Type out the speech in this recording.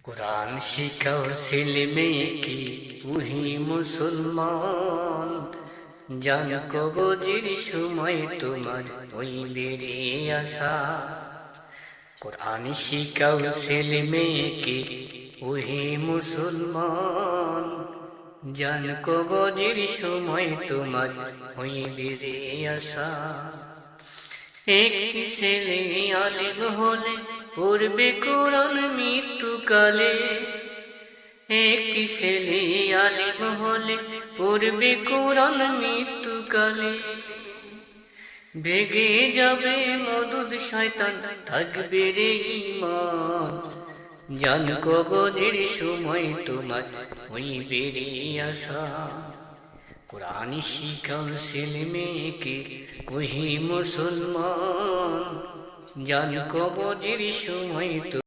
কোরআন শিখাও ছেলে মেয়েকে তুহি মুসলমান, জান কবজির সময় তোমার হইবে রে আশা। কোরআন শিখাও ছেলে মেয়েকে তুহি মুসলমান, জান কবজির সময় তোমার হইবে রে আশা। একটি ছেলে আলেম হলে পড়বে কোরআন মৃত্যুকালে, একটি ছেলে আলেম হলে পড়বে কোরআন মৃত্যুকালে। ভেগে যাবে মদুদ শয়তান, থাকবে রে ঈমান, জান কবজের সময় তোমার হইবে রে আশা। কোরআন শিখাও ছেলে মেয়েকে ওহি মুসলমান, জান কবজের সময় তো